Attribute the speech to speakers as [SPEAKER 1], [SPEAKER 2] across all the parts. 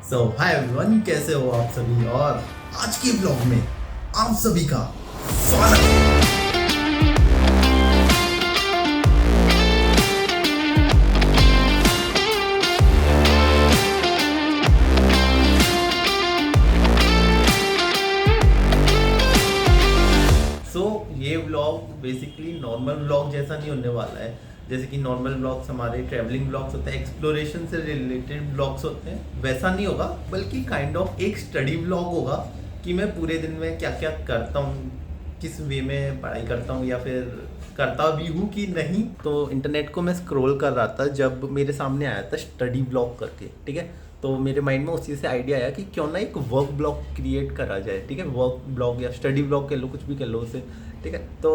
[SPEAKER 1] सो hi everyone, कैसे हो आप सभी। और आज के ब्लॉग में आप सभी का स्वागत है। ये व्लॉग बेसिकली नॉर्मल व्लॉग जैसा नहीं होने वाला है। जैसे कि नॉर्मल व्लॉग्स हमारे ट्रैवलिंग व्लॉग्स होते हैं, एक्सप्लोरेशन से रिलेटेड व्लॉग्स होते हैं, वैसा नहीं होगा। बल्कि काइंड ऑफ एक स्टडी व्लॉग होगा कि मैं पूरे दिन में क्या क्या करता हूँ, किस वे में पढ़ाई करता हूँ या फिर करता भी हूँ कि नहीं। तो इंटरनेट को मैं स्क्रॉल कर रहा था जब मेरे सामने आया था स्टडी ब्लॉग करके, ठीक है। तो मेरे माइंड में उस चीज़ से आइडिया आया कि क्यों ना एक वर्क ब्लॉग क्रिएट करा जाए, ठीक है। वर्क ब्लॉग या स्टडी ब्लॉग कह लो, कुछ भी कह लो उसे, ठीक है। तो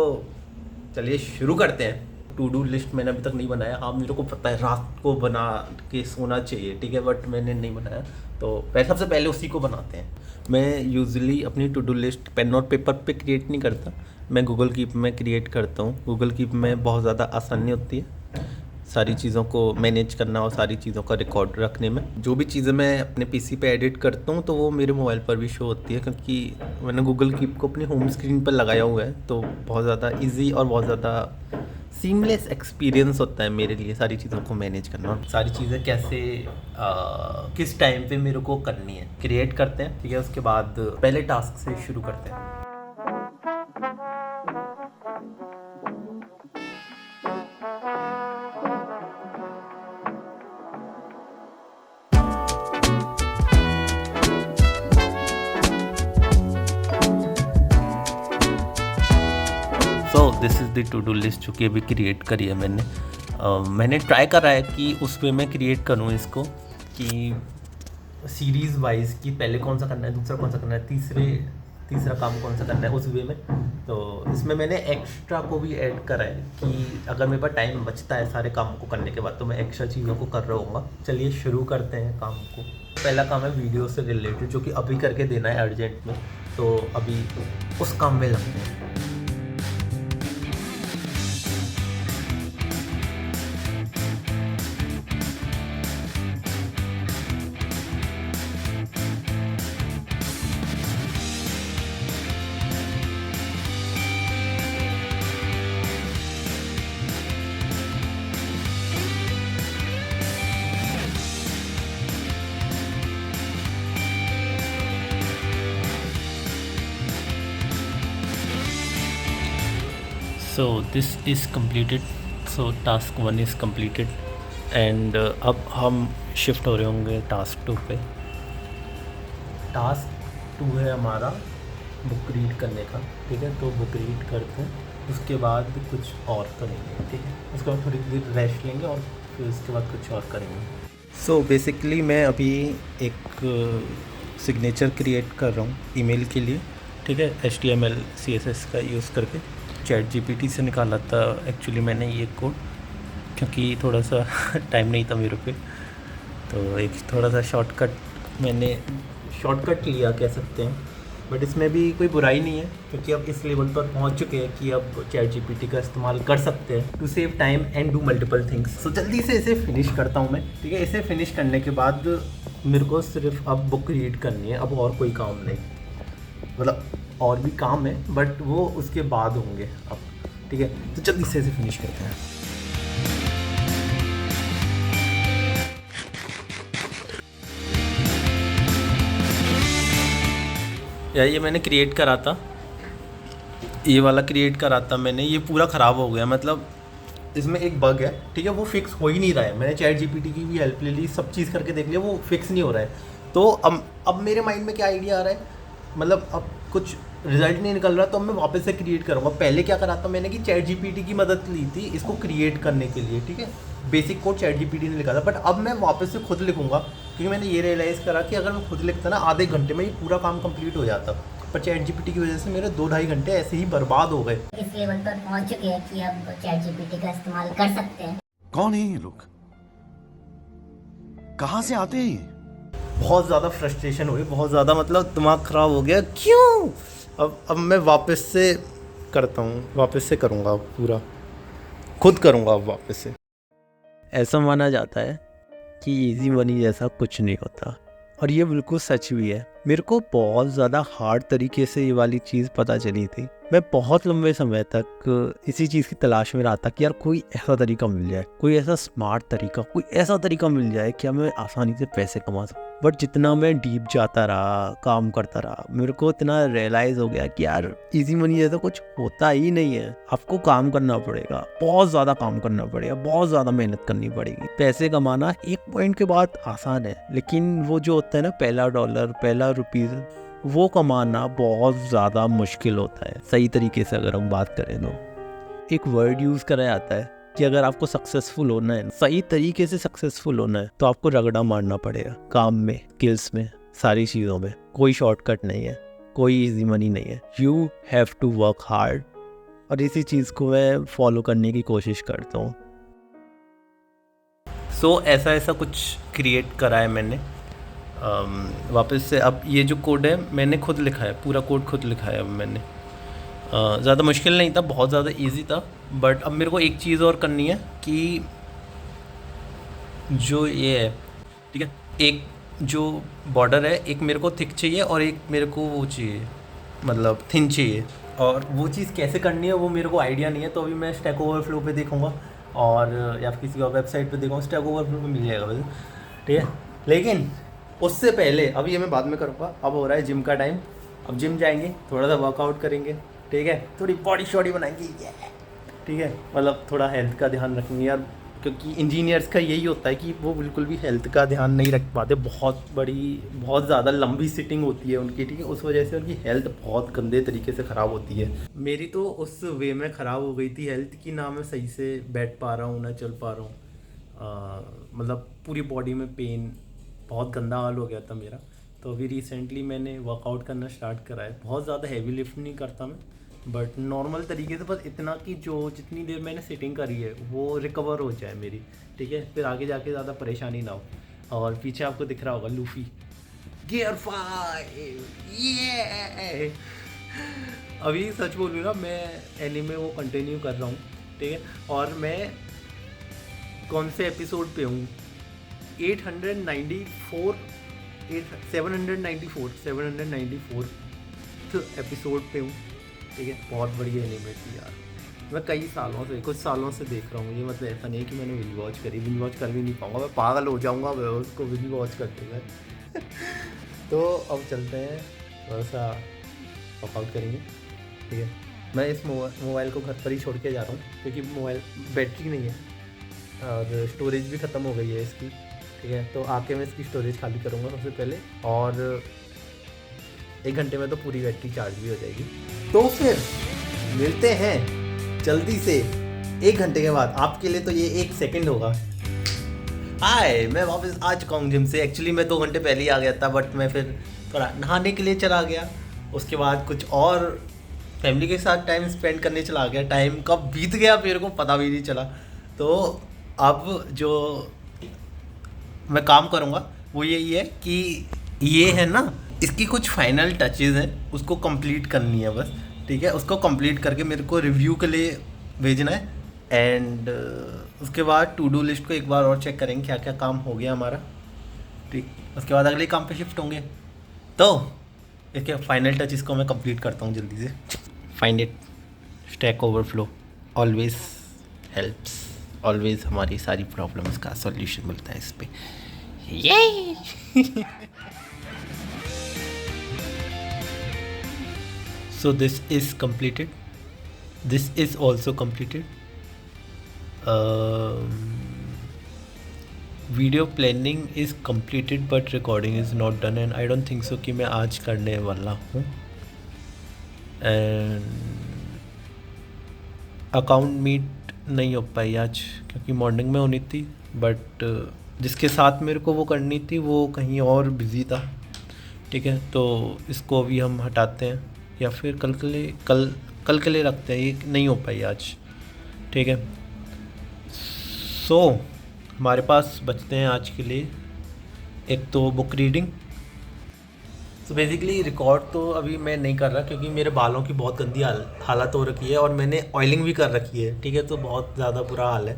[SPEAKER 1] चलिए शुरू करते हैं। टू डू लिस्ट मैंने अभी तक नहीं बनाया। हाँ, मेरे को पता है रात को बना के सोना चाहिए, ठीक है, बट मैंने नहीं बनाया। तो सबसे पहले उसी को बनाते हैं। मैं यूजुअली अपनी टू डू लिस्ट पेन और पेपर पे क्रिएट नहीं करता, मैं गूगल कीप में क्रिएट करता हूँ। गूगल कीप में बहुत ज़्यादा आसानी होती है सारी चीज़ों को मैनेज करना और सारी चीज़ों का रिकॉर्ड रखने में। जो भी चीज़ें मैं अपने पीसी पे एडिट करता हूँ तो वो मेरे मोबाइल पर भी शो होती है, क्योंकि मैंने गूगल कीप को अपनी होम स्क्रीन पर लगाया हुआ है। तो बहुत ज़्यादा इजी और बहुत ज़्यादा सीमलेस एक्सपीरियंस होता है मेरे लिए सारी चीज़ों को मैनेज करना। सारी चीज़ें कैसे किस टाइम पे मेरे को करनी है, क्रिएट करते हैं, ठीक है। उसके बाद पहले टास्क से शुरू करते हैं। This is the two do list जो कि अभी क्रिएट करी है मैंने। मैंने ट्राई करा है कि उस वे में क्रिएट करूँ इसको कि सीरीज़ वाइज कि पहले कौन सा करना है, दूसरा कौन सा करना है, तीसरा काम कौन सा करना है, उस वे में। तो इसमें मैंने एक्स्ट्रा को भी ऐड करा है कि अगर मेरे पास टाइम बचता है सारे कामों को करने के बाद तो मैं एक्स्ट्रा चीज़ों को कर रहा हूँगा। चलिए शुरू करते हैं काम को। पहला काम है वीडियो से रिलेटेड, जो कि अभी करके देना है अर्जेंट में। तो अभी उस काम में लगते हैं। So this is completed. So task 1 is completed and अब हम शिफ्ट हो रहे होंगे टास्क 2 पे। टास्क 2 है हमारा बुक रीड करने का, ठीक है। तो बुक रीड करते हैं, उसके बाद कुछ और करेंगे, ठीक है। उसके बाद थोड़ी देर रेस्ट लेंगे और फिर उसके बाद कुछ और करेंगे। सो बेसिकली मैं अभी एक सिग्नेचर क्रिएट कर रहा हूँ ईमेल के लिए, ठीक है। HTML CSS का यूज़ करके चैट GPT से निकाला था एक्चुअली मैंने ये कोड, क्योंकि थोड़ा सा टाइम नहीं था मेरे पे। तो एक थोड़ा सा शॉर्टकट लिया कह सकते हैं, बट इसमें भी कोई बुराई नहीं है, क्योंकि अब इस लेवल पर पहुंच चुके हैं कि अब चैट GPT का इस्तेमाल कर सकते हैं to save time and do multiple things. So जल्दी से इसे फिनिश करता हूँ मैं, ठीक है। इसे फिनिश करने के बाद मेरे को सिर्फ अब बुक रीड करनी है, अब और कोई काम नहीं। मतलब और भी काम है बट वो उसके बाद होंगे अब, ठीक है। तो जल्दी से इसे फिनिश करते हैं। यार ये मैंने क्रिएट करा था, ये वाला क्रिएट करा था मैंने, ये पूरा ख़राब हो गया। मतलब इसमें एक बग है, ठीक है, वो फिक्स हो ही नहीं रहा है। मैंने चैट GPT की भी हेल्प ले ली, सब चीज़ करके देख लिया, वो फिक्स नहीं हो रहा है। तो अब मेरे माइंड में क्या आइडिया आ रहा है, मतलब अब कुछ रिजल्ट नहीं निकल रहा, तो अब मैं वापस से क्रिएट करूँगा। पहले क्या करा था मैंने कि चैट GPT की मदद ली थी इसको क्रिएट करने के लिए, ठीक है। बेसिक कोड चैट GPT ने लिखा था, बट अब मैं वापस से खुद लिखूँगा, क्योंकि मैंने ये रियलाइज़ करा कि अगर मैं खुद लिखता ना आधे घंटे में ये पूरा काम कंप्लीट हो जाता, पर चैट GPT की वजह से मेरे 2-2.5 घंटे ऐसे ही बर्बाद हो गए।
[SPEAKER 2] इस लेवल पर पहुंच चुके हैं कि अब चैट GPT का इस्तेमाल कर सकते हैं।
[SPEAKER 3] कौन है ये लोग, कहाँ से आते हैं ये?
[SPEAKER 1] बहुत ज़्यादा फ्रस्ट्रेशन हुई, बहुत ज़्यादा, मतलब दिमाग ख़राब हो गया। क्यों? अब मैं वापस से करता हूँ, वापस से करूँगा, पूरा खुद करूँगा अब वापस से। ऐसा माना जाता है कि इजी मनी जैसा कुछ नहीं होता,
[SPEAKER 4] और ये बिल्कुल सच भी है। मेरे को बहुत ज़्यादा हार्ड तरीके से ये वाली चीज़ पता चली थी। मैं बहुत लंबे समय तक इसी चीज़ की तलाश में रहा था कि यार कोई ऐसा तरीका मिल जाए, कोई ऐसा स्मार्ट तरीका, कोई ऐसा तरीका मिल जाए कि मैं आसानी से पैसे कमा सकूँ। बट जितना मैं डीप जाता रहा, काम करता रहा, मेरे को इतना रियलाइज़ हो गया कि यार इजी मनी जैसा कुछ होता ही नहीं है। आपको काम करना पड़ेगा, बहुत ज़्यादा काम करना पड़ेगा, बहुत ज़्यादा मेहनत करनी पड़ेगी। पैसे कमाना एक पॉइंट के बाद आसान है, लेकिन वो जो होता है ना पहला डॉलर, पहला रुपीज़, वो कमाना बहुत ज़्यादा मुश्किल होता है। सही तरीके से अगर हम बात करें तो एक वर्ड यूज़ करा जाता है कि अगर आपको सक्सेसफुल होना है, सही तरीके से सक्सेसफुल होना है, तो आपको रगड़ा मारना पड़ेगा काम में, स्किल्स में, सारी चीज़ों में। कोई शॉर्टकट नहीं है, कोई इजी मनी नहीं है। You have to work hard, और इसी चीज़ को मैं फॉलो करने की कोशिश करता हूँ।
[SPEAKER 1] सो ऐसा कुछ क्रिएट करा है मैंने वापस से। अब ये जो कोड है मैंने खुद लिखा है, पूरा कोड खुद लिखा है अब मैंने। ज़्यादा मुश्किल नहीं था, बहुत ज़्यादा इजी था। बट अब मेरे को एक चीज़ और करनी है कि जो ये है, ठीक है, एक जो बॉर्डर है, एक मेरे को थिक चाहिए और एक मेरे को वो चाहिए, मतलब थिन चाहिए। और वो चीज़ कैसे करनी है वो मेरे को आइडिया नहीं है। तो अभी मैं स्टैक ओवरफ्लो पे देखूँगा और या फिर किसी और वेबसाइट पे देखूँगा। स्टैक ओवरफ्लो पे मिल जाएगा वैसे, ठीक है। लेकिन उससे पहले अब ये मैं बाद में करूँगा। अब हो रहा है जिम का टाइम। अब जिम जाएंगे, थोड़ा सा वर्कआउट करेंगे, ठीक है, थोड़ी बॉडी शॉडी बनाएंगे, ठीक है, मतलब थोड़ा हेल्थ का ध्यान रखेंगे यार, क्योंकि इंजीनियर्स का यही होता है कि वो बिल्कुल भी हेल्थ का ध्यान नहीं रख पाते। बहुत ज़्यादा लंबी सिटिंग होती है उनकी, ठीक है, उस वजह से उनकी हेल्थ बहुत गंदे तरीके से ख़राब होती है। मेरी तो उस वे में ख़राब हो गई थी हेल्थ की, ना मैं सही से बैठ पा रहा हूँ, ना चल पा रहा हूँ, मतलब पूरी बॉडी में पेन, बहुत गंदा हाल हो गया था मेरा। तो अभी रिसेंटली मैंने वर्कआउट करना स्टार्ट करा है। बहुत ज़्यादा हैवी लिफ्ट नहीं करता मैं, बट नॉर्मल तरीके से, बस इतना कि जो जितनी देर मैंने सिटिंग करी है वो रिकवर हो जाए मेरी, ठीक है, फिर आगे जाके ज़्यादा परेशानी ना हो। और पीछे आपको दिख रहा होगा लूफी गियर 5, ये अभी सच बोलूँ ना, मैं एनीमे वो कंटिन्यू कर रहा हूँ, ठीक है, और मैं कौन से एपिसोड पे हूँ, 794 एपिसोड पे हूँ, ठीक है। बहुत बढ़िया एनिमे थी यार। मैं कई सालों से, कुछ सालों से देख रहा हूँ। ये मतलब ऐसा नहीं है कि मैंने विंज वॉच करी, विंज वॉच कर भी नहीं पाऊँगा, मैं पागल हो जाऊँगा मैं उसको विंज वॉच करते हुए। तो अब चलते हैं, थोड़ा सा वर्कआउट करेंगे, ठीक है। मैं इस मोबाइल को घर पर ही छोड़ के जा रहा हूँ, क्योंकि मोबाइल बैटरी नहीं है और स्टोरेज भी ख़त्म हो गई है इसकी, ठीक है। तो आके मैं इसकी स्टोरेज खाली करूँगा सबसे पहले, और 1 घंटे में तो पूरी बैटरी चार्ज भी हो जाएगी। तो फिर मिलते हैं जल्दी से 1 घंटे के बाद। आपके लिए तो ये 1 सेकंड होगा। हाय, मैं वापस आ चुका हूँ जिम से। एक्चुअली मैं 2 घंटे पहले ही आ गया था, बट मैं फिर थोड़ा नहाने के लिए चला गया, उसके बाद कुछ और फैमिली के साथ टाइम स्पेंड करने चला गया। टाइम कब बीत गया मेरे को पता भी नहीं चला। तो अब जो मैं काम करूँगा वो यही है कि ये है ना, इसकी कुछ फाइनल टचेज़ हैं, उसको कंप्लीट करनी है बस, ठीक है। उसको कंप्लीट करके मेरे को रिव्यू के लिए भेजना है, एंड उसके बाद टू डू लिस्ट को एक बार और चेक करेंगे क्या क्या काम हो गया हमारा, ठीक। उसके बाद अगले काम पे शिफ्ट होंगे। तो इसके फाइनल टचेज़ को मैं कंप्लीट करता हूँ जल्दी से। Find it, stack overflow always helps, always हमारी सारी प्रॉब्लम्स का सॉल्यूशन मिलता है इस पर। ये So this is completed. This is also completed. Video planning is completed but recording is not done, and I don't think so कि मैं आज करने वाला हूँ। And अकाउंट मीट नहीं हो पाई आज, क्योंकि मॉर्निंग में होनी थी, बट जिसके साथ मेरे को वो करनी थी वो कहीं और बिज़ी था, ठीक है। तो इसको अभी हम हटाते हैं, या फिर कल के लिए रखते हैं, ये नहीं हो पाई आज, ठीक है। सो हमारे पास बचते हैं आज के लिए एक तो बुक रीडिंग। तो बेसिकली रिकॉर्ड तो अभी मैं नहीं कर रहा, क्योंकि मेरे बालों की बहुत गंदी हालत हो रखी है, और मैंने ऑयलिंग भी कर रखी है, ठीक है। तो बहुत ज़्यादा बुरा हाल है।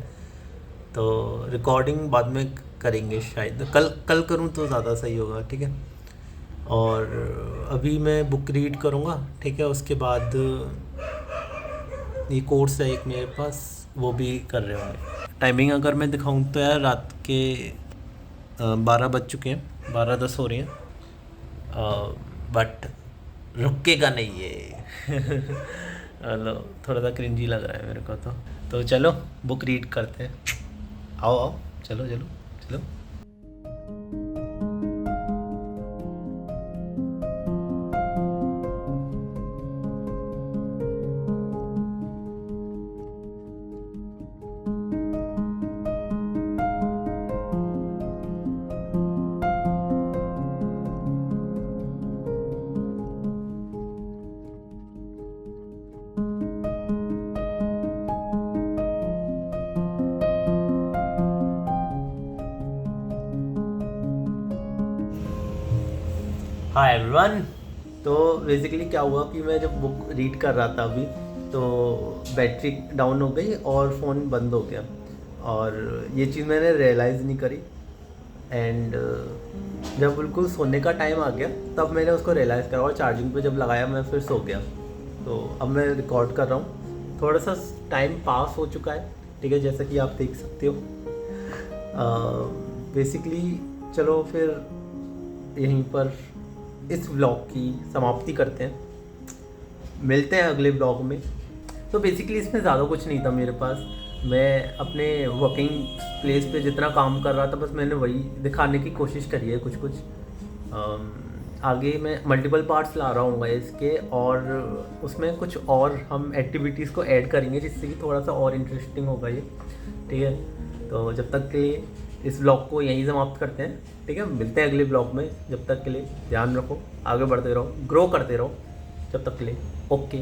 [SPEAKER 4] तो रिकॉर्डिंग बाद में करेंगे शायद, कल करूँ तो ज़्यादा सही होगा, ठीक है। और अभी मैं बुक रीड करूँगा, ठीक है। उसके बाद ये कोर्स है एक मेरे पास, वो भी कर रहे होंगे। टाइमिंग अगर मैं दिखाऊँ तो यार रात के 12 बज चुके हैं, 12:10 हो रही हैं, बट रुकेगा नहीं ये हेलो, थोड़ा सा क्रिंजी लग रहा है मेरे को तो चलो बुक रीड करते हैं। आओ आओ, चलो चलो चलो। Hi everyone. तो बेसिकली क्या हुआ कि मैं जब बुक रीड कर रहा था अभी, तो बैटरी डाउन हो गई और फ़ोन बंद हो गया, और ये चीज़ मैंने रियलाइज़ नहीं करी। एंड जब बिल्कुल सोने का टाइम आ गया तब मैंने उसको रियलाइज़ करा, और चार्जिंग पे जब लगाया मैं फिर सो गया। तो अब मैं रिकॉर्ड कर रहा हूँ, थोड़ा सा टाइम पास हो चुका है, ठीक है, जैसा कि आप देख सकते हो। बेसिकली चलो फिर यहीं पर इस व्लॉग की समाप्ति करते हैं, मिलते हैं अगले व्लॉग में। तो बेसिकली इसमें ज़्यादा कुछ नहीं था मेरे पास, मैं अपने वर्किंग प्लेस पे जितना काम कर रहा था बस मैंने वही दिखाने की कोशिश करी है कुछ कुछ। आगे मैं मल्टीपल पार्ट्स ला रहा हूँ इसके, और उसमें कुछ और हम एक्टिविटीज़ को ऐड करेंगे जिससे कि थोड़ा सा और इंटरेस्टिंग होगा ये, ठीक है। तो जब तक के लिए इस ब्लॉग को यहीं समाप्त करते हैं, ठीक है। मिलते हैं अगले ब्लॉग में, जब तक के लिए ध्यान रखो, आगे बढ़ते रहो, ग्रो करते रहो, जब तक के लिए ओके।